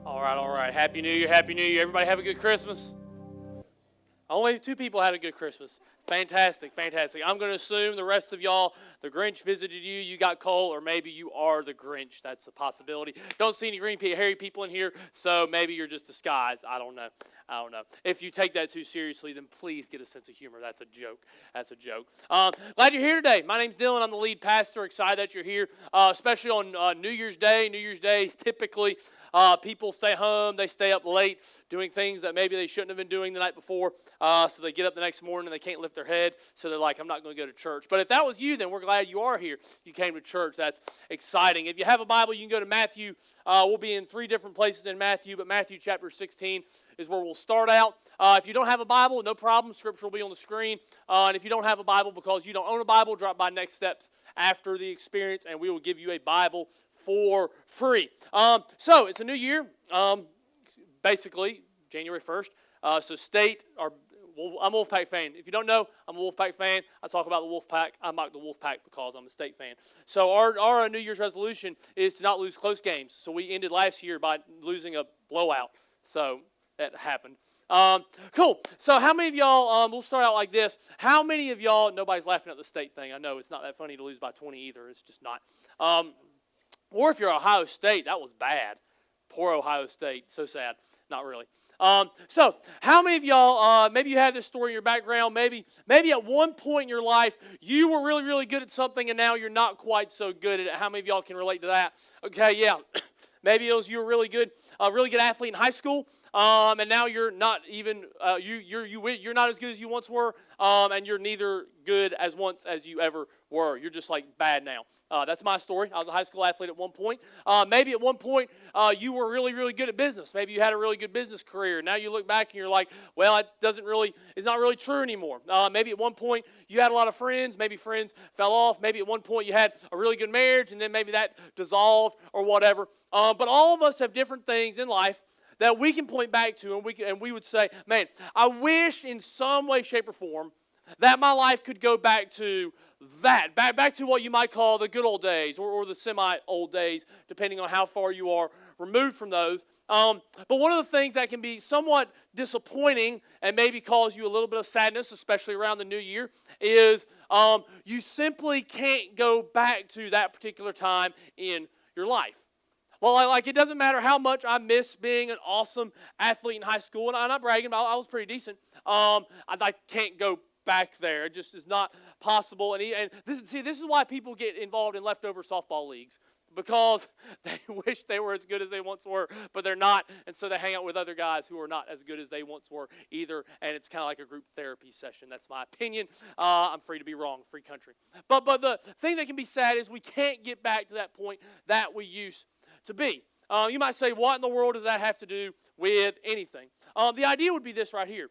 All right, all right. Happy New Year, Happy New Year. Everybody have a good Christmas? Only 2 people had a good Christmas. Fantastic, fantastic. I'm going to assume the rest of y'all, the Grinch visited you, you got cold, or maybe you are the Grinch. That's a possibility. Don't see any green hairy people in here, so maybe you're just disguised. I don't know. If you take that too seriously, then please get a sense of humor. That's a joke. That's a joke. Glad you're here today. My name's Dillon. I'm the lead pastor. Excited that you're here, especially on New Year's Day. New Year's Day is typically people stay home, they stay up late doing things that maybe they shouldn't have been doing the night before. So they get up the next morning and they can't lift their head. So they're like, I'm not going to go to church. But if that was you, then we're glad you are here. You came to church. That's exciting. If you have a Bible, you can go to Matthew. We'll be in 3 different places in Matthew, but Matthew chapter 16 is where we'll start out. If you don't have a Bible, no problem. Scripture will be on the screen. And if you don't have a Bible because you don't own a Bible, drop by Next Steps after the experience, and we will give you a Bible for free. So it's a new year, basically January 1st. So I'm a Wolfpack fan. If you don't know, I'm a Wolfpack fan. I talk about the Wolfpack. I mock the Wolfpack because I'm a State fan. So our New Year's resolution is to not lose close games. So we ended last year by losing a blowout. So that happened. Cool. So how many of y'all, we'll start out like this. How many of y'all, nobody's laughing at the State thing. I know it's not that funny to lose by 20 either. It's just not. Or if you're Ohio State, that was bad. Poor Ohio State. So sad. Not really. So how many of y'all, maybe you have this story in your background, maybe at one point in your life, you were really, really good at something and now you're not quite so good at it. How many of y'all can relate to that? Okay, yeah. Maybe it was you were really good athlete in high school, and now you're not even you're not as good as you once were, and you're neither good as once as you ever were. You're just like bad now. That's my story. I was a high school athlete at one point. Maybe at one point you were really, really good at business. Maybe you had a really good business career. Now you look back and you're like, well, it's not really true anymore. Maybe at one point you had a lot of friends. Maybe friends fell off. Maybe at one point you had a really good marriage, and then maybe that dissolved or whatever. But all of us have different things in life that we can point back to, and we would say, man, I wish in some way, shape, or form that my life could go back to that, back to what you might call the good old days or the semi-old days, depending on how far you are removed from those. But one of the things that can be somewhat disappointing and maybe cause you a little bit of sadness, especially around the new year, is you simply can't go back to that particular time in your life. Well, like it doesn't matter how much I miss being an awesome athlete in high school, and I'm not bragging, but I was pretty decent. I can't go back there. It just is not possible. And this is why people get involved in leftover softball leagues, because they wish they were as good as they once were, but they're not, and so they hang out with other guys who are not as good as they once were either, and it's kind of like a group therapy session. That's my opinion. I'm free to be wrong, free country. But the thing that can be sad is we can't get back to that point that we used to be. You might say, what in the world does that have to do with anything? The idea would be this right here.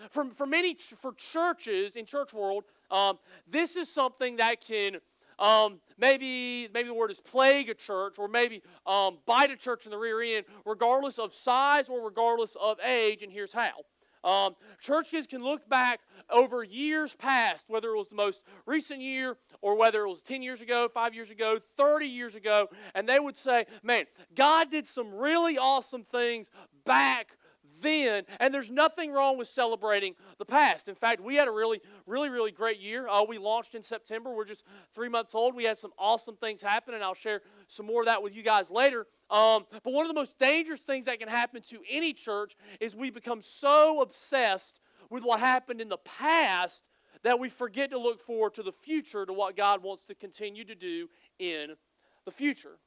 For churches in church world, this is something that can maybe the word is plague a church, or maybe bite a church in the rear end, regardless of size or regardless of age. And here's how. Churches can look back over years past, whether it was the most recent year or whether it was 10 years ago, 5 years ago, 30 years ago, and they would say, man, God did some really awesome things back then, and there's nothing wrong with celebrating the past. In fact, we had a really, really, really great year. We launched in September. We're just 3 months old. We had some awesome things happen, and I'll share some more of that with you guys later. But one of the most dangerous things that can happen to any church is we become so obsessed with what happened in the past that we forget to look forward to the future, to what God wants to continue to do in the future.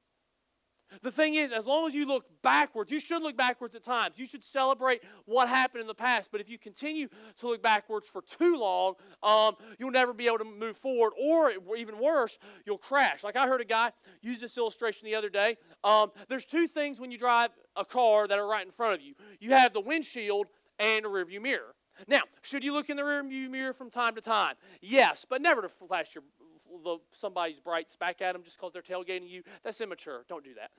The thing is, as long as you look backwards, you should look backwards at times. You should celebrate what happened in the past. But if you continue to look backwards for too long, you'll never be able to move forward. Or even worse, you'll crash. Like I heard a guy use this illustration the other day. There's 2 things when you drive a car that are right in front of you. You have the windshield and a rearview mirror. Now, should you look in the rearview mirror from time to time? Yes, but never to flash somebody's brights back at them just because they're tailgating you. That's immature. Don't do that.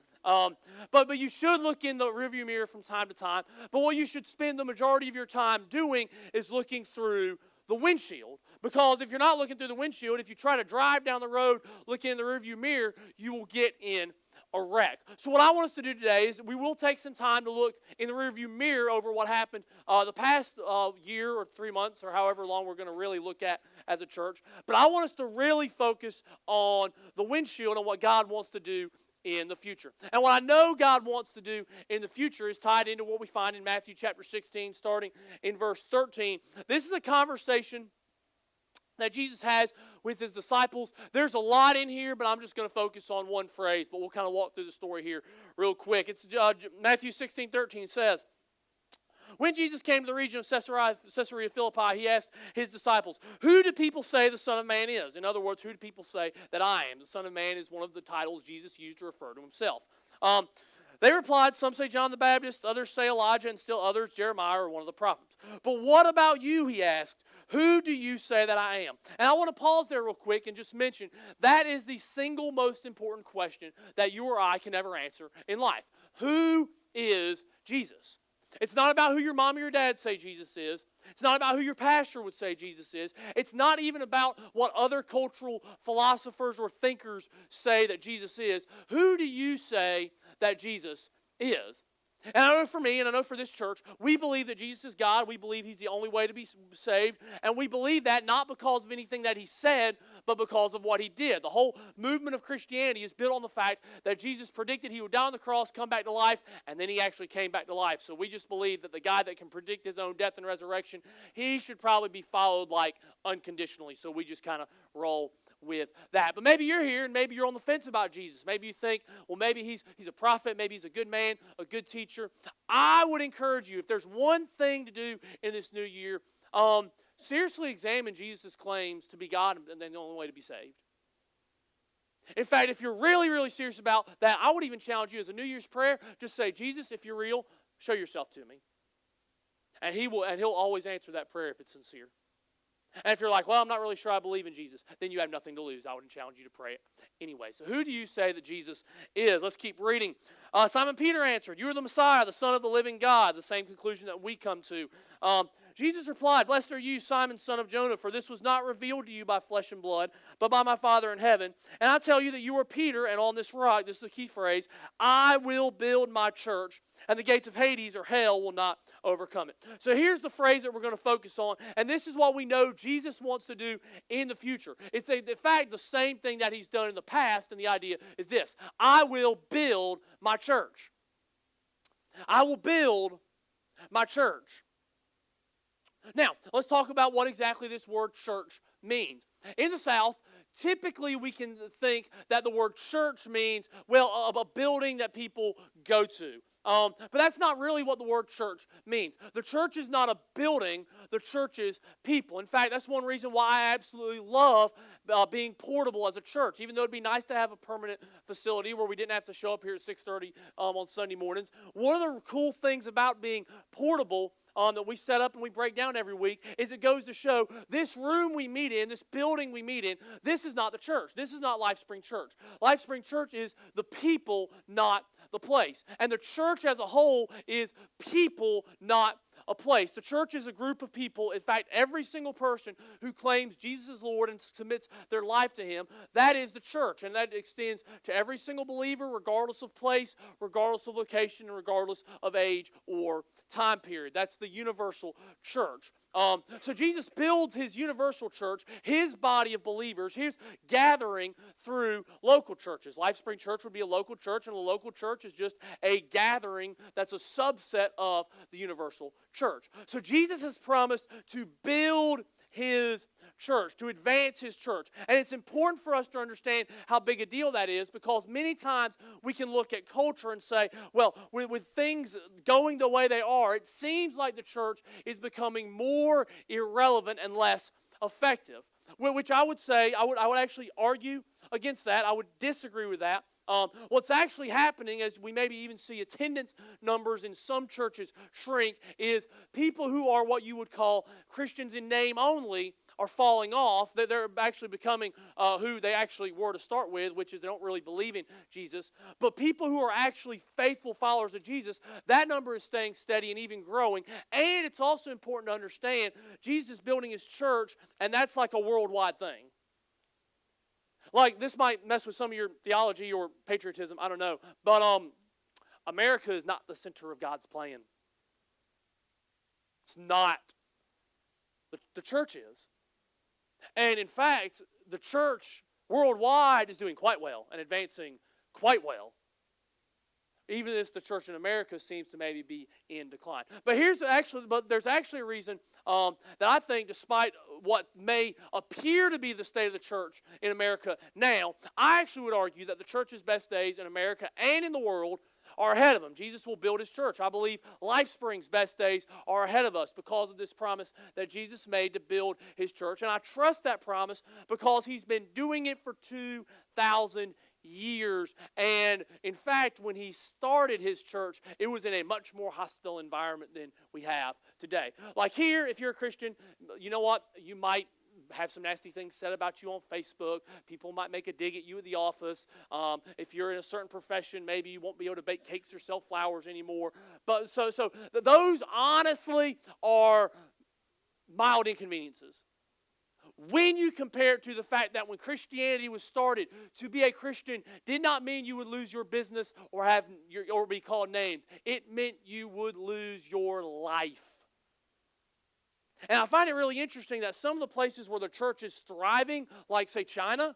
But you should look in the rearview mirror from time to time. But what you should spend the majority of your time doing is looking through the windshield. Because if you're not looking through the windshield, if you try to drive down the road looking in the rearview mirror, you will get in a wreck. So what I want us to do today is we will take some time to look in the rearview mirror over what happened the past year or 3 months or however long we're going to really look at as a church. But I want us to really focus on the windshield and what God wants to do in the future. And what I know God wants to do in the future is tied into what we find in Matthew chapter 16, starting in verse 13. This is a conversation that Jesus has with his disciples. There's a lot in here, but I'm just going to focus on one phrase, but we'll kind of walk through the story here real quick. It's Matthew 16:13 says, when Jesus came to the region of Caesarea Philippi, he asked his disciples, who do people say the Son of Man is? In other words, who do people say that I am? The Son of Man is one of the titles Jesus used to refer to himself. They replied, some say John the Baptist, others say Elijah, and still others Jeremiah or one of the prophets. But what about you, he asked, who do you say that I am? And I want to pause there real quick and just mention that is the single most important question that you or I can ever answer in life. Who is Jesus? It's not about who your mom or your dad say Jesus is. It's not about who your pastor would say Jesus is. It's not even about what other cultural philosophers or thinkers say that Jesus is. Who do you say that Jesus is? And I know for me, and I know for this church, we believe that Jesus is God. We believe he's the only way to be saved. And we believe that not because of anything that he said, but because of what he did. The whole movement of Christianity is built on the fact that Jesus predicted he would die on the cross, come back to life, and then he actually came back to life. So we just believe that the guy that can predict his own death and resurrection, he should probably be followed like unconditionally. So we just kind of roll with that. But maybe you're here and maybe you're on the fence about Jesus. Maybe you think, well, maybe he's a prophet, maybe he's a good man, a good teacher. I would encourage you, if there's one thing to do in this new year, seriously examine Jesus' claims to be God and then the only way to be saved. In fact, if you're really, really serious about that, I would even challenge you as a New Year's prayer, just say, Jesus, if you're real, show yourself to me. And he'll always answer that prayer if it's sincere. And if you're like, well, I'm not really sure I believe in Jesus, then you have nothing to lose. I would challenge you to pray it anyway. So who do you say that Jesus is? Let's keep reading. Simon Peter answered, you are the Messiah, the Son of the living God. The same conclusion that we come to. Jesus replied, blessed are you, Simon, son of Jonah, for this was not revealed to you by flesh and blood, but by my Father in heaven. And I tell you that you are Peter, and on this rock, this is the key phrase, I will build my church, and the gates of Hades or hell will not overcome it. So here's the phrase that we're going to focus on, and this is what we know Jesus wants to do in the future. It's in fact the same thing that he's done in the past, and the idea is this: I will build my church. I will build my church. Now, let's talk about what exactly this word church means. In the South, typically we can think that the word church means, well, a building that people go to. But that's not really what the word church means. The church is not a building. The church is people. In fact, that's one reason why I absolutely love being portable as a church. Even though it'd be nice to have a permanent facility where we didn't have to show up here at 6:30 on Sunday mornings. One of the cool things about being portable that we set up and we break down every week is it goes to show this room we meet in, this building we meet in, this is not the church. This is not LifeSpring Church. LifeSpring Church is the people, not the place. And the church as a whole is people, not a place. The church is a group of people. In fact, every single person who claims Jesus is Lord and submits their life to Him, that is the church. And that extends to every single believer, regardless of place, regardless of location, and regardless of age or time period. That's the universal church. So Jesus builds His universal church, His body of believers, His gathering through local churches. LifeSpring Church would be a local church, and a local church is just a gathering that's a subset of the universal church. So Jesus has promised to build His church, to advance His church. And it's important for us to understand how big a deal that is, because many times we can look at culture and say, well, with things going the way they are, it seems like the church is becoming more irrelevant and less effective. Which I would say, I would actually argue against that. I would disagree with that. What's actually happening, as we maybe even see attendance numbers in some churches shrink, is people who are what you would call Christians in name only are falling off. They're actually becoming who they actually were to start with, which is they don't really believe in Jesus. But people who are actually faithful followers of Jesus, that number is staying steady and even growing. And it's also important to understand Jesus is building His church, and that's like a worldwide thing. Like, this might mess with some of your theology or patriotism, I don't know. But America is not the center of God's plan. It's not. The church is. And in fact, the church worldwide is doing quite well and advancing quite well. Even as the church in America seems to maybe be in decline. But there's actually a reason that I think, despite what may appear to be the state of the church in America now, I actually would argue that the church's best days in America and in the world are ahead of him. Jesus will build his church. I believe LifeSpring's best days are ahead of us because of this promise that Jesus made to build his church. And I trust that promise because he's been doing it for 2,000 years. And in fact, when he started his church, it was in a much more hostile environment than we have today. Like here, if you're a Christian, you know what? You might have some nasty things said about you on Facebook. People might make a dig at you at the office. If you're in a certain profession, maybe you won't be able to bake cakes or sell flowers anymore. But so those honestly are mild inconveniences. When you compare it to the fact that when Christianity was started, to be a Christian did not mean you would lose your business or be called names. It meant you would lose your life. And I find it really interesting that some of the places where the church is thriving, like say China,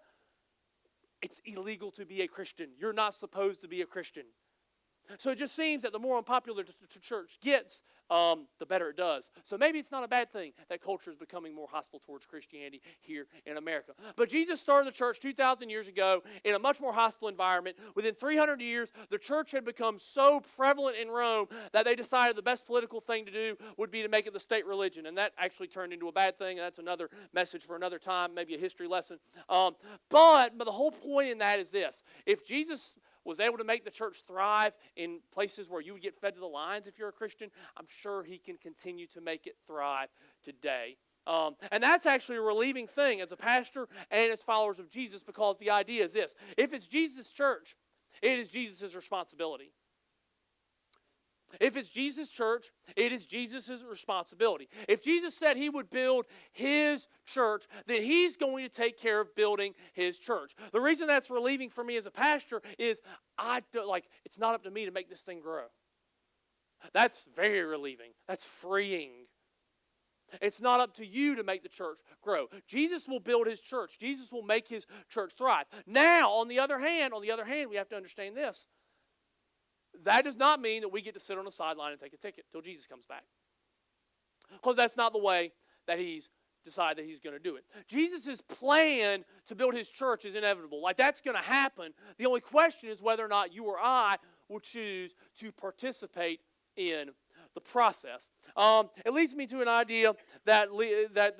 it's illegal to be a Christian. You're not supposed to be a Christian. So it just seems that the more unpopular the church gets, the better it does. So maybe it's not a bad thing that culture is becoming more hostile towards Christianity here in America. But Jesus started the church 2,000 years ago in a much more hostile environment. Within 300 years, the church had become so prevalent in Rome that they decided the best political thing to do would be to make it the state religion. And that actually turned into a bad thing. And that's another message for another time, maybe a history lesson. But the whole point in that is this. If Jesus was able to make the church thrive in places where you would get fed to the lions if you're a Christian, I'm sure he can continue to make it thrive today. And that's actually a relieving thing as a pastor and as followers of Jesus, because the idea is this. If it's Jesus' church, it is Jesus' responsibility. If it's Jesus' church, it is Jesus' responsibility. If Jesus said he would build his church, then he's going to take care of building his church. The reason that's relieving for me as a pastor is it's not up to me to make this thing grow. That's very relieving. That's freeing. It's not up to you to make the church grow. Jesus will build his church. Jesus will make his church thrive. Now, on the other hand, we have to understand this. That does not mean that we get to sit on the sideline and take a ticket until Jesus comes back. Because that's not the way that he's decided that he's going to do it. Jesus' plan to build his church is inevitable. Like, that's going to happen. The only question is whether or not you or I will choose to participate in the process. It leads me to an idea that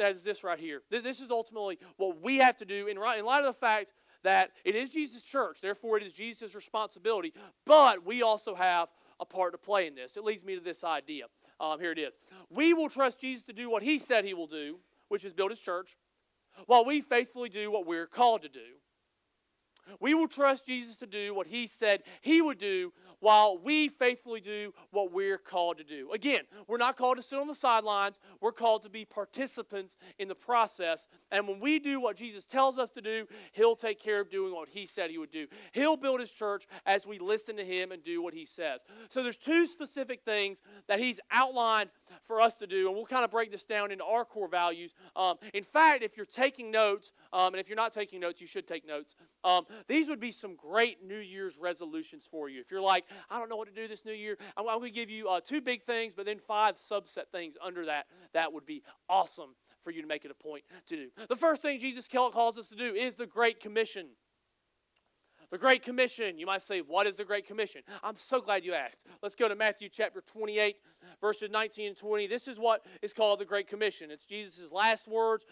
is this right here. This is ultimately what we have to do in light of the fact that it is Jesus' church, therefore it is Jesus' responsibility, but we also have a part to play in this. It leads me to this idea. Here it is. We will trust Jesus to do what he said he will do, which is build his church, while we faithfully do what we're called to do. We will trust Jesus to do what he said he would do, while we faithfully do what we're called to do. Again, we're not called to sit on the sidelines. We're called to be participants in the process. And when we do what Jesus tells us to do, he'll take care of doing what he said he would do. He'll build his church as we listen to him and do what he says. So there's two specific things that he's outlined for us to do, and we'll kind of break this down into our core values. In fact, if you're taking notes, and if you're not taking notes, you should take notes. These would be some great New Year's resolutions for you. If you're like, I don't know what to do this new year, I'm going to give you two big things, but then 5 subset things under that. That would be awesome for you to make it a point to do. The first thing Jesus calls us to do is the Great Commission. The Great Commission. You might say, what is the Great Commission? I'm so glad you asked. Let's go to Matthew chapter 28, verses 19 and 20. This is what is called the Great Commission. It's Jesus' last words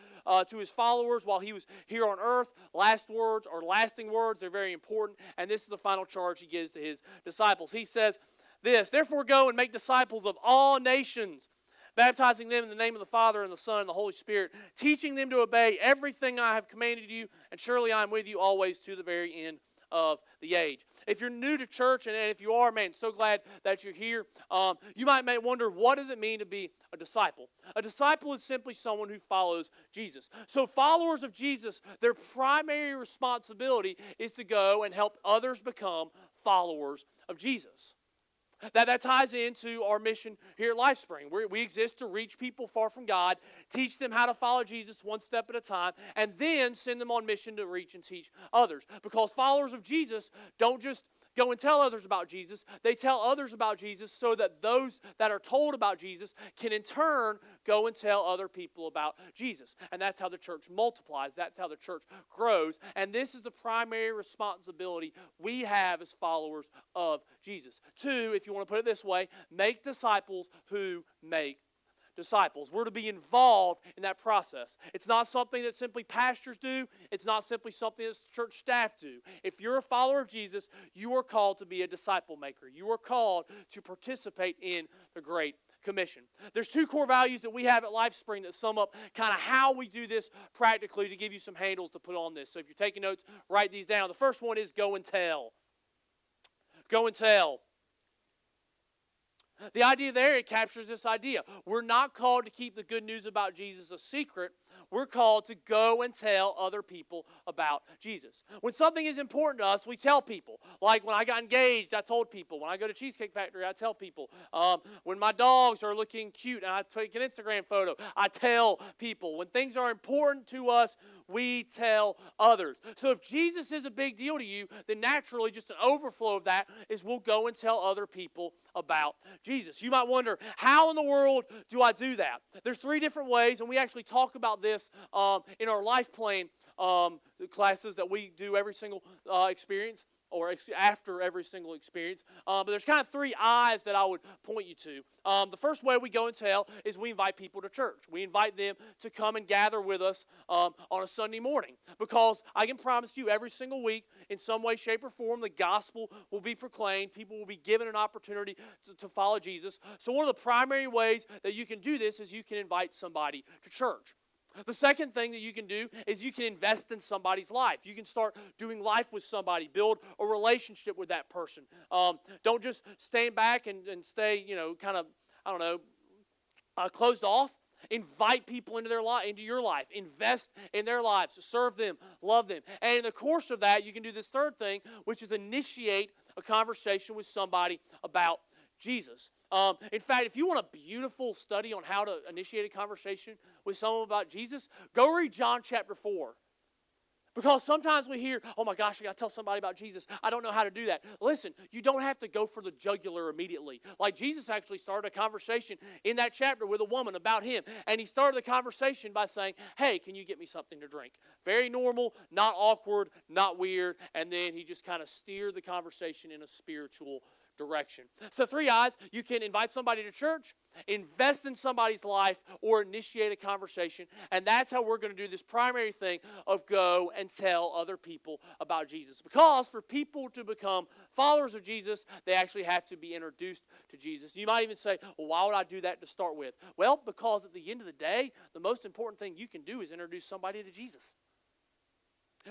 to his followers while he was here on earth. Last words or lasting words. They're very important. And this is the final charge he gives to his disciples. He says this, therefore go and make disciples of all nations, baptizing them in the name of the Father and the Son and the Holy Spirit, teaching them to obey everything I have commanded you, and surely I am with you always to the very end of the age. if you're new to church, and if you are, man, so glad that you're here, you may wonder, what does it mean to be a disciple? A disciple is simply someone who follows Jesus. So followers of Jesus, their primary responsibility is to go and help others become followers of Jesus. That ties into our mission here at LifeSpring. We exist to reach people far from God, teach them how to follow Jesus one step at a time, and then send them on mission to reach and teach others. Because followers of Jesus don't just go and tell others about Jesus. They tell others about Jesus so that those that are told about Jesus can in turn go and tell other people about Jesus. And that's how the church multiplies. That's how the church grows. And this is the primary responsibility we have as followers of Jesus. 2, if you want to put it this way, make disciples who make disciples. We're to be involved in that process. It's not something that simply pastors do. It's not simply something that church staff do. If you're a follower of Jesus, you are called to be a disciple maker. You are called to participate in the Great Commission. There's 2 core values that we have at LifeSpring that sum up kind of how we do this practically, to give you some handles to put on this. So if you're taking notes, write these down. The first one is go and tell. Go and tell. The idea there, it captures this idea. We're not called to keep the good news about Jesus a secret. We're called to go and tell other people about Jesus. When something is important to us, we tell people. Like when I got engaged, I told people. When I go to Cheesecake Factory, I tell people. When my dogs are looking cute and I take an Instagram photo, I tell people. When things are important to us, we tell others. So if Jesus is a big deal to you, then naturally just an overflow of that is we'll go and tell other people about Jesus. You might wonder, how in the world do I do that? There's 3 different ways, and we actually talk about this in our life plan classes that we do every single experience, or after every single experience. But there's kind of 3 I's that I would point you to. The first way we go and tell is we invite people to church. We invite them to come and gather with us on a Sunday morning. Because I can promise you every single week, in some way, shape, or form, the gospel will be proclaimed. People will be given an opportunity to follow Jesus. So one of the primary ways that you can do this is you can invite somebody to church. The second thing that you can do is you can invest in somebody's life. You can start doing life with somebody, build a relationship with that person. Don't just stand back and stay, kind of, closed off. Invite people into your life. Invest in their lives. Serve them. Love them. And in the course of that, you can do this third thing, which is initiate a conversation with somebody about Jesus. In fact, if you want a beautiful study on how to initiate a conversation with someone about Jesus, go read John chapter 4. Because sometimes we hear, oh my gosh, I got to tell somebody about Jesus. I don't know how to do that. Listen, you don't have to go for the jugular immediately. Like Jesus actually started a conversation in that chapter with a woman about him. And he started the conversation by saying, hey, can you get me something to drink? Very normal, not awkward, not weird. And then he just kind of steered the conversation in a spiritual direction. So 3 I's, you can invite somebody to church, invest in somebody's life, or initiate a conversation. And that's how we're going to do this primary thing of go and tell other people about Jesus. Because for people to become followers of Jesus, they actually have to be introduced to Jesus. You might even say, well, why would I do that to start with? Well, because at the end of the day, the most important thing you can do is introduce somebody to Jesus.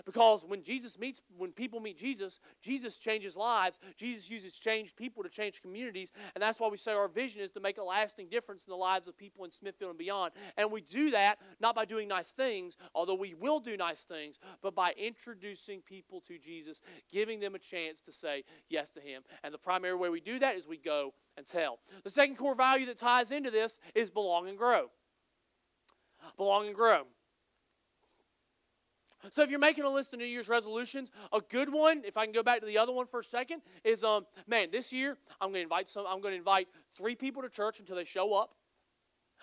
Because when people meet Jesus, Jesus changes lives. Jesus uses changed people to change communities. And that's why we say our vision is to make a lasting difference in the lives of people in Smithfield and beyond. And we do that not by doing nice things, although we will do nice things, but by introducing people to Jesus, giving them a chance to say yes to him. And the primary way we do that is we go and tell. The second core value that ties into this is belong and grow. Belong and grow. So if you're making a list of New Year's resolutions, a good one, if I can go back to the other one for a second, is this year I'm going to invite 3 people to church until they show up.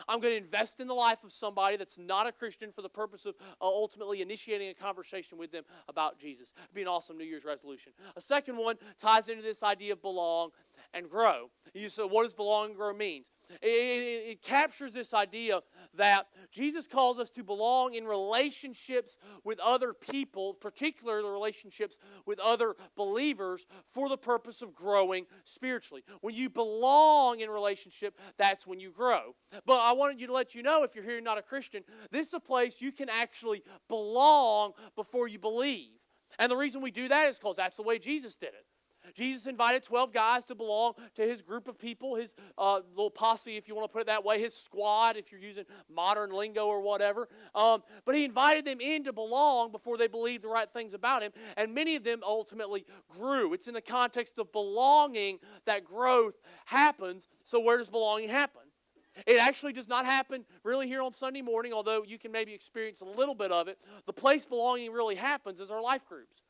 I'm going to invest in the life of somebody that's not a Christian for the purpose of ultimately initiating a conversation with them about Jesus. It'd be an awesome New Year's resolution. A second one ties into this idea of belong and grow. You say, what does belong and grow mean? It captures this idea that Jesus calls us to belong in relationships with other people, particularly the relationships with other believers, for the purpose of growing spiritually. When you belong in relationship, that's when you grow. But I wanted to let you know, if you're here and not a Christian, this is a place you can actually belong before you believe. And the reason we do that is because that's the way Jesus did it. Jesus invited 12 guys to belong to his group of people, his little posse, if you want to put it that way, his squad, if you're using modern lingo or whatever. But he invited them in to belong before they believed the right things about him, and many of them ultimately grew. It's in the context of belonging that growth happens. So where does belonging happen? It actually does not happen really here on Sunday morning, although you can maybe experience a little bit of it. The place belonging really happens is our life groups.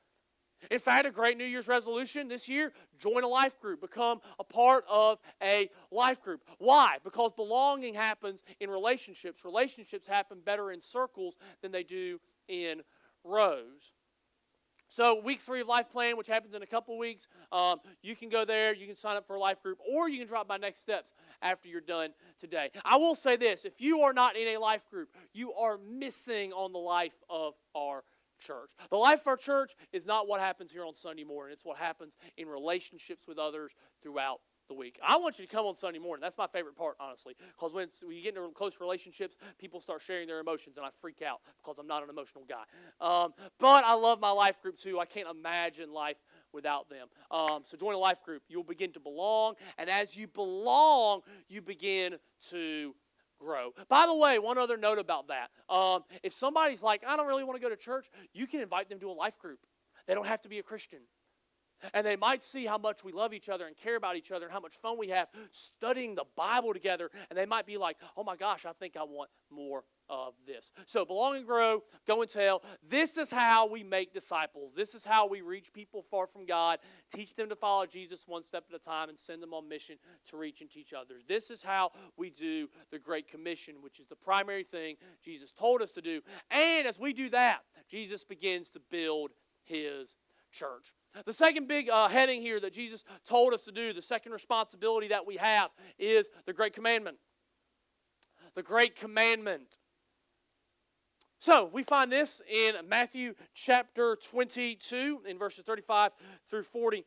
In fact, a great New Year's resolution this year, join a life group. Become a part of a life group. Why? Because belonging happens in relationships. Relationships happen better in circles than they do in rows. So week 3 of Life Plan, which happens in a couple of weeks, you can go there, you can sign up for a life group, or you can drop by Next Steps after you're done today. I will say this, if you are not in a life group, you are missing on the life of our church. The life of our church is not what happens here on Sunday morning. It's what happens in relationships with others throughout the week. I want you to come on Sunday morning. That's my favorite part, honestly, because when you get into close relationships, people start sharing their emotions, and I freak out because I'm not an emotional guy. But I love my life group, too. I can't imagine life without them. So join a life group. You'll begin to belong, and as you belong, you begin to grow. By the way, one other note about that. If somebody's like, I don't really want to go to church, you can invite them to a life group. They don't have to be a Christian. And they might see how much we love each other and care about each other and how much fun we have studying the Bible together. And they might be like, oh my gosh, I think I want more of this. So belong and grow, go and tell. This is how we make disciples. This is how we reach people far from God, teach them to follow Jesus one step at a time, and send them on mission to reach and teach others. This is how we do the Great Commission, which is the primary thing Jesus told us to do. And as we do that, Jesus begins to build his church. The second big heading here that Jesus told us to do, the second responsibility that we have, is the Great Commandment. The Great Commandment. So, we find this in Matthew chapter 22, in verses 35 through 40.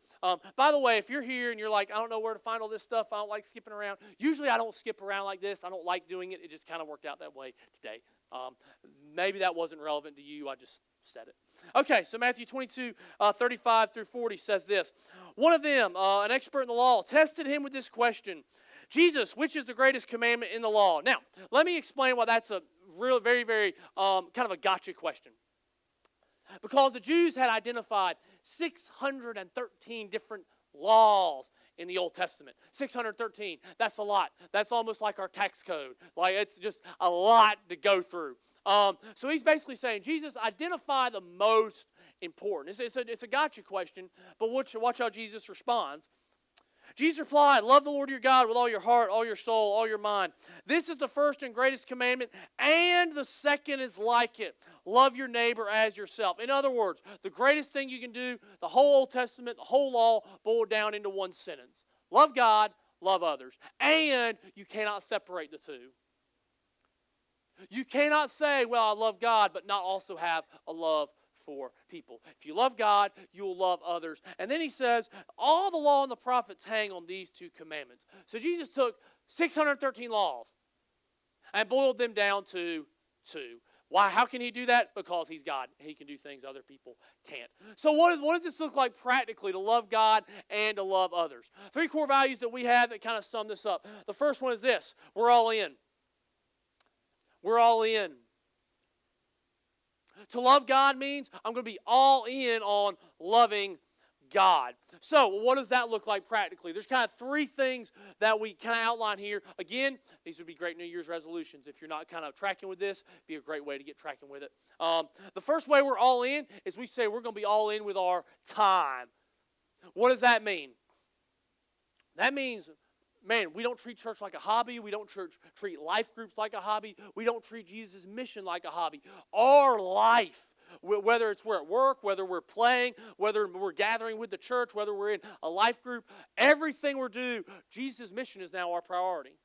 By the way, if you're here and you're like, I don't know where to find all this stuff, I don't like skipping around. Usually I don't skip around like this. I don't like doing it. It just kind of worked out that way today. Maybe that wasn't relevant to you. I just said it. Okay, so Matthew 22, 35 through 40 says this. One of them, an expert in the law, tested him with this question. Jesus, which is the greatest commandment in the law? Now, let me explain why that's a real, very, very kind of a gotcha question. Because the Jews had identified 613 different laws in the Old Testament. 613, that's a lot. That's almost like our tax code. Like, it's just a lot to go through. So he's basically saying, Jesus, identify the most important. It's a gotcha question, but watch how Jesus responds. Jesus replied, love the Lord your God with all your heart, all your soul, all your mind. This is the first and greatest commandment, and the second is like it. Love your neighbor as yourself. In other words, the greatest thing you can do, the whole Old Testament, the whole law, boiled down into one sentence. Love God, love others. And you cannot separate the two. You cannot say, well, I love God, but not also have a love for people. If you love God, you will love others. And then he says, all the law and the prophets hang on these two commandments. So Jesus took 613 laws and boiled them down to two. Why? How can he do that? Because he's God. He can do things other people can't. So what does this look like practically to love God and to love others? 3 core values that we have that kind of sum this up. The first one is this. We're all in. We're all in. To love God means I'm going to be all in on loving God. So what does that look like practically? There's kind of 3 things that we kind of outline here. Again, these would be great New Year's resolutions. If you're not kind of tracking with this, it'd be a great way to get tracking with it. The first way we're all in is we say we're going to be all in with our time. What does that mean? That means, man, we don't treat church like a hobby. We don't treat life groups like a hobby. We don't treat Jesus' mission like a hobby. Our life, whether it's we're at work, whether we're playing, whether we're gathering with the church, whether we're in a life group, everything we're doing, Jesus' mission is now our priority.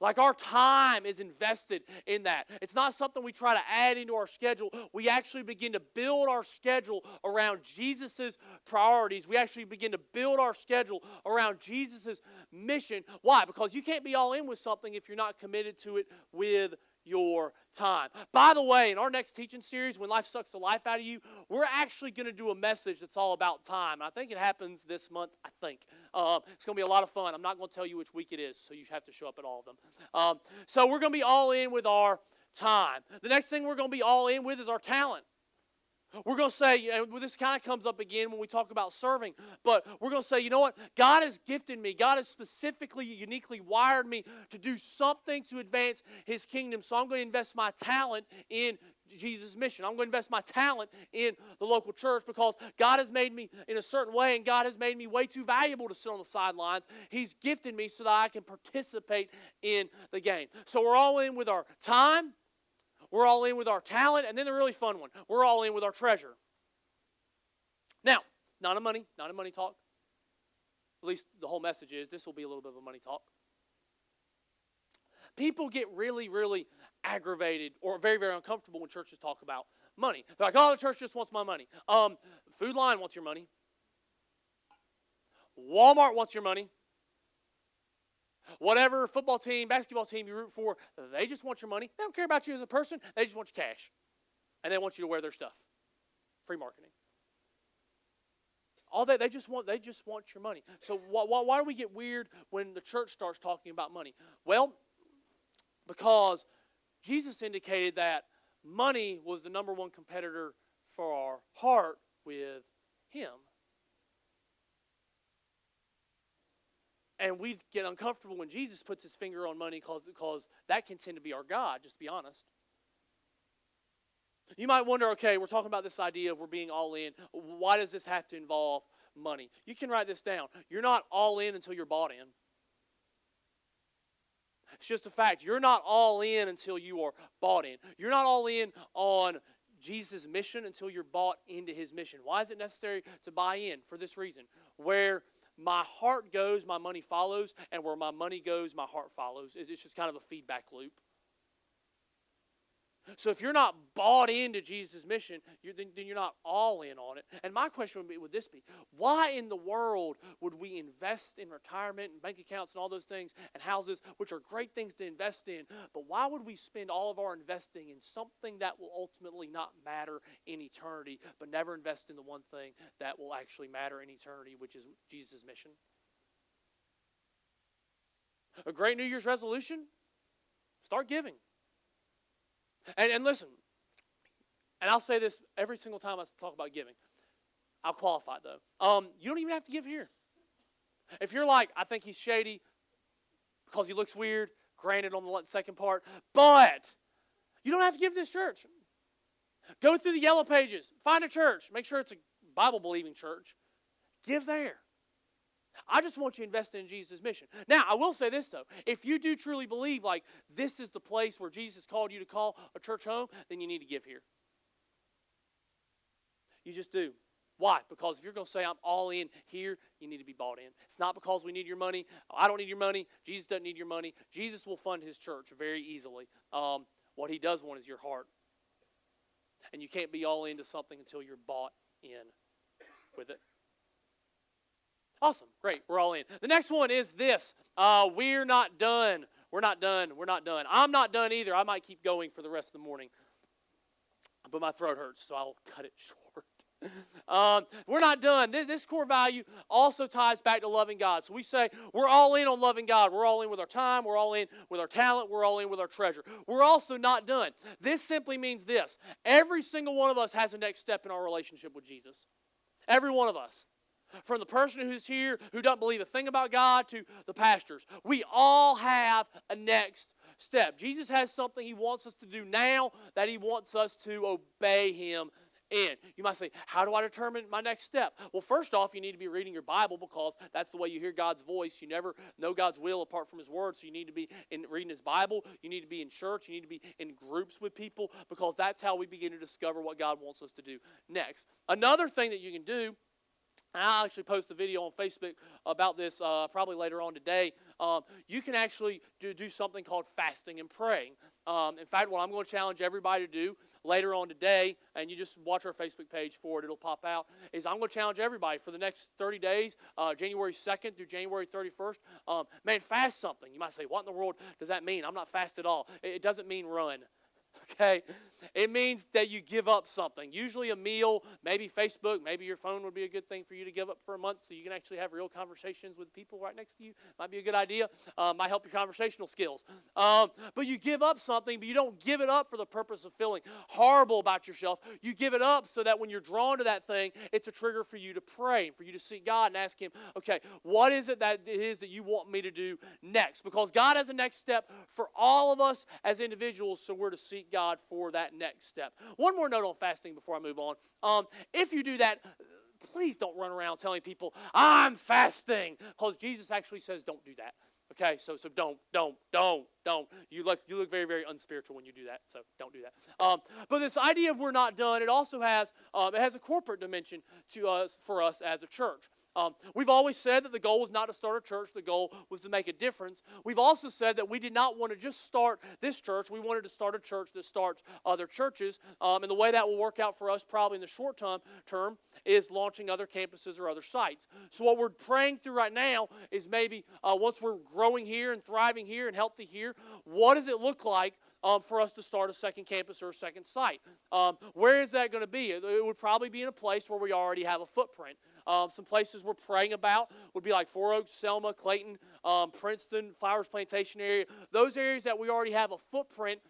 Like our time is invested in that. It's not something we try to add into our schedule. We actually begin to build our schedule around Jesus' priorities. We actually begin to build our schedule around Jesus' mission. Why? Because you can't be all in with something if you're not committed to it with your time. By the way, in our next teaching series, When Life Sucks the Life Out of You, we're actually going to do a message that's all about time. I think it happens this month, I think. It's going to be a lot of fun. I'm not going to tell you which week it is, so you have to show up at all of them. So we're going to be all in with our time. The next thing we're going to be all in with is our talent. We're going to say, and this kind of comes up again when we talk about serving, but we're going to say, you know what? God has gifted me. God has specifically, uniquely wired me to do something to advance His kingdom. So I'm going to invest my talent in Jesus' mission. I'm going to invest my talent in the local church because God has made me in a certain way, and God has made me way too valuable to sit on the sidelines. He's gifted me so that I can participate in the game. So we're all in with our time. We're all in with our talent, and then the really fun one, we're all in with our treasure. Now, not a money talk. At least the whole message is. This will be a little bit of a money talk. People get really, really aggravated or very, very uncomfortable when churches talk about money. They're like, oh, the church just wants my money. Food Line wants your money. Walmart wants your money. Whatever football team, basketball team you root for, they just want your money. They don't care about you as a person. They just want your cash. And they want you to wear their stuff. Free marketing. All that, they just want your money. So why do we get weird when the church starts talking about money? Well, because Jesus indicated that money was the number one competitor for our heart with Him. And we get uncomfortable when Jesus puts His finger on money because that can tend to be our God, just to be honest. You might wonder, okay, we're talking about this idea of we're being all in. Why does this have to involve money? You can write this down. You're not all in until you're bought in. It's just a fact. You're not all in until you are bought in. You're not all in on Jesus' mission until you're bought into His mission. Why is it necessary to buy in? For this reason. Where my heart goes, my money follows, and where my money goes, my heart follows. It's just kind of a feedback loop. So if you're not bought into Jesus' mission, then you're not all in on it. And my question would this be, why in the world would we invest in retirement and bank accounts and all those things and houses, which are great things to invest in, but why would we spend all of our investing in something that will ultimately not matter in eternity, but never invest in the one thing that will actually matter in eternity, which is Jesus' mission? A great New Year's resolution? Start giving. And listen, and I'll say this every single time I talk about giving. I'll qualify it though. You don't even have to give here. If you're like, I think he's shady because he looks weird, granted on the second part, but you don't have to give this church. Go through the yellow pages. Find a church. Make sure it's a Bible-believing church. Give there. I just want you invested in Jesus' mission. Now, I will say this, though. If you do truly believe, like, this is the place where Jesus called you to call a church home, then you need to give here. You just do. Why? Because if you're going to say, I'm all in here, you need to be bought in. It's not because we need your money. I don't need your money. Jesus doesn't need your money. Jesus will fund His church very easily. What He does want is your heart. And you can't be all into something until you're bought in with it. Awesome. Great. We're all in. The next one is this. We're not done. We're not done. We're not done. I'm not done either. I might keep going for the rest of the morning. But my throat hurts, so I'll cut it short. We're not done. This core value also ties back to loving God. So we say we're all in on loving God. We're all in with our time. We're all in with our talent. We're all in with our treasure. We're also not done. This simply means this. Every single one of us has a next step in our relationship with Jesus. Every one of us. From the person who's here who doesn't believe a thing about God to the pastors. We all have a next step. Jesus has something He wants us to do now that He wants us to obey Him in. You might say, how do I determine my next step? Well, first off, you need to be reading your Bible because that's the way you hear God's voice. You never know God's will apart from His Word, so you need to be reading His Bible. You need to be in church. You need to be in groups with people because that's how we begin to discover what God wants us to do next. Another thing that you can do and I'll actually post a video on Facebook about this probably later on today. You can actually do something called fasting and praying. In fact, what I'm going to challenge everybody to do later on today, and you just watch our Facebook page for it, it'll pop out, is I'm going to challenge everybody for the next 30 days, January 2nd through January 31st, fast something. You might say, what in the world does that mean? I'm not fast at all. It doesn't mean run. Okay? It means that you give up something. Usually a meal, maybe Facebook, maybe your phone would be a good thing for you to give up for a month so you can actually have real conversations with people right next to you. Might be a good idea. Might help your conversational skills. But you give up something, but you don't give it up for the purpose of feeling horrible about yourself. You give it up so that when you're drawn to that thing, it's a trigger for you to pray, for you to seek God and ask Him, okay, what is it that you want me to do next? Because God has a next step for all of us as individuals, so we're to seek God for that next step. One more note on fasting before I move on. If you do that, please don't run around telling people, I'm fasting, because Jesus actually says don't do that. Okay, so don't. You look very, very unspiritual when you do that, so don't do that. But this idea of we're not done, it also has a corporate dimension to us, for us as a church. We've always said that the goal was not to start a church. The goal was to make a difference. We've also said that we did not want to just start this church. We wanted to start a church that starts other churches. And the way that will work out for us probably in the short term is launching other campuses or other sites. So what we're praying through right now is maybe once we're growing here and thriving here and healthy here, what does it look like for us to start a second campus or a second site? Where is that going to be? It would probably be in a place where we already have a footprint. Some places we're praying about would be like Four Oaks, Selma, Clayton, Princeton, Flowers Plantation area. Those areas that we already have a footprint,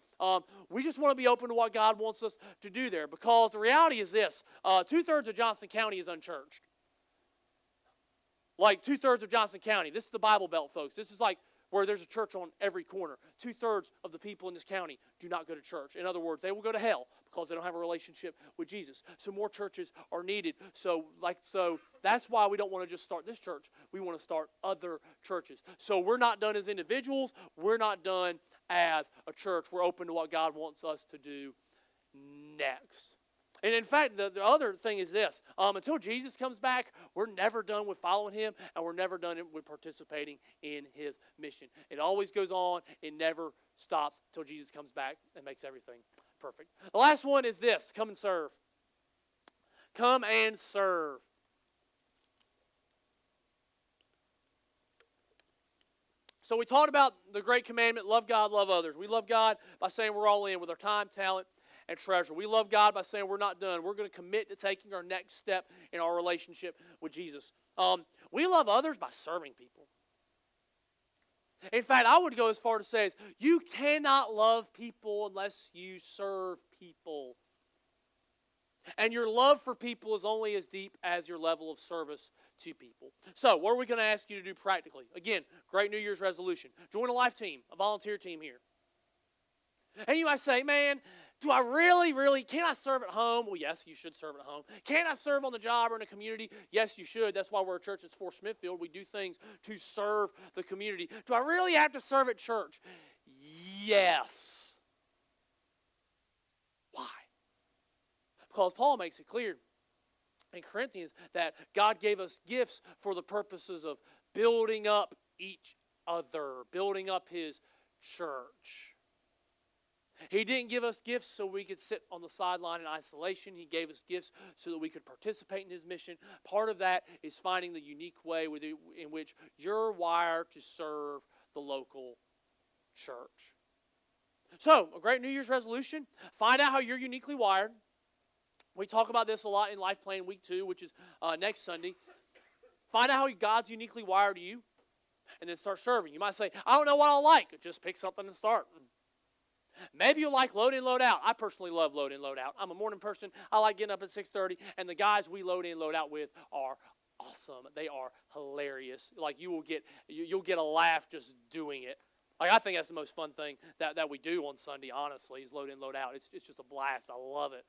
we just want to be open to what God wants us to do there. Because the reality is this, 2/3 of Johnson County is unchurched. Like 2/3 of Johnson County. This is the Bible Belt, folks. This is like where there's a church on every corner. 2/3 of the people in this county do not go to church. In other words, they will go to hell because they don't have a relationship with Jesus. So more churches are needed. So that's why we don't want to just start this church. We want to start other churches. So we're not done as individuals. We're not done as a church. We're open to what God wants us to do next. And in fact, the other thing is this. Until Jesus comes back, we're never done with following Him, and we're never done with participating in His mission. It always goes on. It never stops until Jesus comes back and makes everything perfect. The last one is this. Come and serve. Come and serve. So we talked about the Great Commandment, love God, love others. We love God by saying we're all in with our time, talent, and treasure. We love God by saying we're not done. We're going to commit to taking our next step in our relationship with Jesus. We love others by serving people. In fact, I would go as far to say is you cannot love people unless you serve people. And your love for people is only as deep as your level of service to people. So, what are we going to ask you to do practically? Again, great New Year's resolution. Join a life team, a volunteer team here. And you might say, man, do I really, can I serve at home? Well, yes, you should serve at home. Can I serve on the job or in a community? Yes, you should. That's why we're a church that's for Smithfield. We do things to serve the community. Do I really have to serve at church? Yes. Why? Because Paul makes it clear in Corinthians that God gave us gifts for the purposes of building up each other, building up His church. He didn't give us gifts so we could sit on the sideline in isolation. He gave us gifts so that we could participate in His mission. Part of that is finding the unique way in which you're wired to serve the local church. So, a great New Year's resolution, find out how you're uniquely wired. We talk about this a lot in Life Plan Week 2, which is next Sunday. Find out how God's uniquely wired you, and then start serving. You might say, I don't know what I like. Just pick something and start. Maybe you'll like load in, load out. I personally love load in, load out. I'm a morning person. I like getting up at 6:30, and the guys we load in, load out with are awesome. They are hilarious. Like you'll get a laugh just doing it. Like I think that's the most fun thing that we do on Sunday, honestly, is load in, load out. It's just a blast. I love it.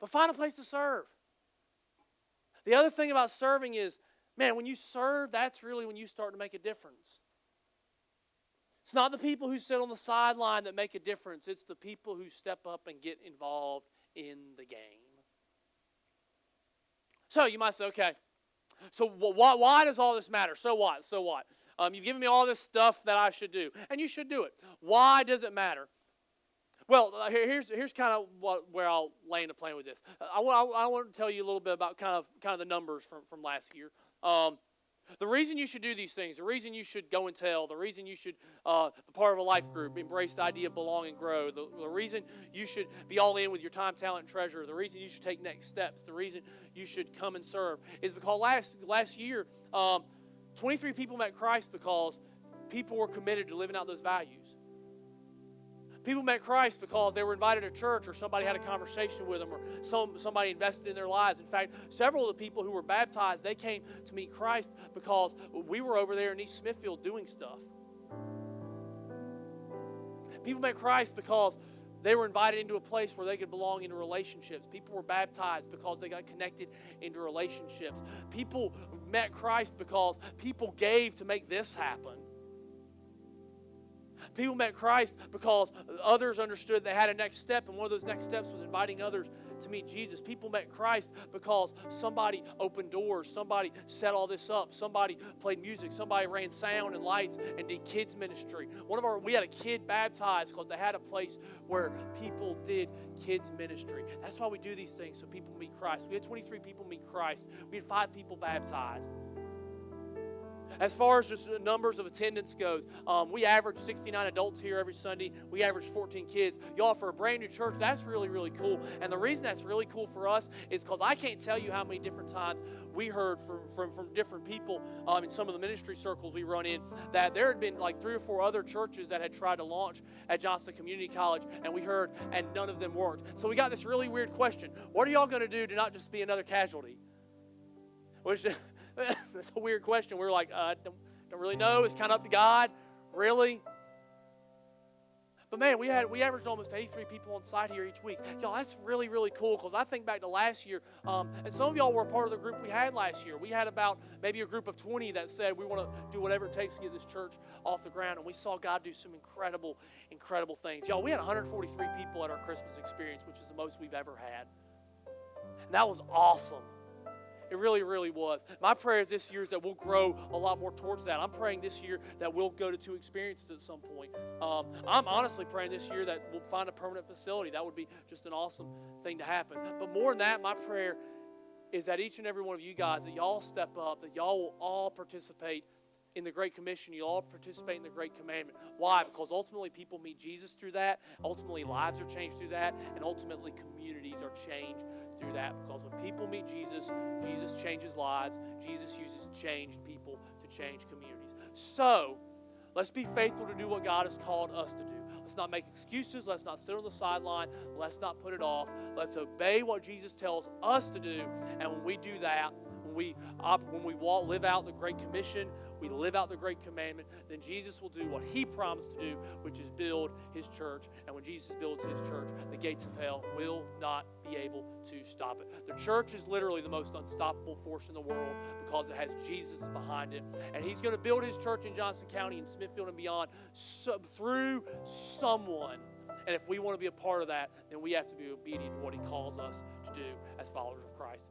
But find a place to serve. The other thing about serving is, man, when you serve, that's really when you start to make a difference. It's not the people who sit on the sideline that make a difference. It's the people who step up and get involved in the game. So you might say, okay, so why does all this matter? So what? So what? You've given me all this stuff that I should do, and you should do it. Why does it matter? Well, here's kind of where I'll land a plan with this. I want to tell you a little bit about kind of the numbers from last year. The reason you should do these things, the reason you should go and tell, the reason you should be part of a life group, embrace the idea of belong and grow, the reason you should be all in with your time, talent, and treasure, the reason you should take next steps, the reason you should come and serve is because last year, 23 people met Christ because people were committed to living out those values. People met Christ because they were invited to church or somebody had a conversation with them or somebody invested in their lives. In fact, several of the people who were baptized, they came to meet Christ because we were over there in East Smithfield doing stuff. People met Christ because they were invited into a place where they could belong into relationships. People were baptized because they got connected into relationships. People met Christ because people gave to make this happen. People met Christ because others understood they had a next step, and one of those next steps was inviting others to meet Jesus. People met Christ because somebody opened doors, somebody set all this up, somebody played music, somebody ran sound and lights and did kids ministry. We had a kid baptized because they had a place where people did kids ministry. That's why we do these things, so people meet Christ. We had 23 people meet Christ. We had 5 people baptized. As far as just the numbers of attendance goes, we average 69 adults here every Sunday. We average 14 kids. Y'all, for a brand new church, that's really, really cool. And the reason that's really cool for us is because I can't tell you how many different times we heard from different people in some of the ministry circles we run in that there had been like 3 or 4 other churches that had tried to launch at Johnston Community College, and we heard, and none of them worked. So we got this really weird question. What are y'all going to do to not just be another casualty? Which... That's a weird question. We're like, don't really know. It's kind of up to God. Really? But man, we averaged almost 83 people on site here each week. Y'all, that's really, really cool because I think back to last year, and some of y'all were a part of the group we had last year. We had about maybe a group of 20 that said we want to do whatever it takes to get this church off the ground, and we saw God do some incredible, incredible things. Y'all, we had 143 people at our Christmas experience, which is the most we've ever had. And that was awesome. It really, really was. My prayer is this year is that we'll grow a lot more towards that. I'm praying this year that we'll go to 2 experiences at some point. I'm honestly praying this year that we'll find a permanent facility. That would be just an awesome thing to happen. But more than that, my prayer is that each and every one of you guys, that y'all step up, that y'all will all participate in the Great Commission. You all participate in the Great Commandment. Why? Because ultimately people meet Jesus through that. Ultimately lives are changed through that. And ultimately communities are changed through that. Because when people meet Jesus, Jesus changes lives. Jesus uses changed people to change communities. So, let's be faithful to do what God has called us to do. Let's not make excuses. Let's not sit on the sideline. Let's not put it off. Let's obey what Jesus tells us to do. And when we do that, when we live out the Great Commission, we live out the Great Commandment, then Jesus will do what He promised to do, which is build His church. And when Jesus builds His church, the gates of hell will not be able to stop it. The church is literally the most unstoppable force in the world because it has Jesus behind it. And He's going to build His church in Johnston County and Smithfield and beyond through someone. And if we want to be a part of that, then we have to be obedient to what He calls us to do as followers of Christ.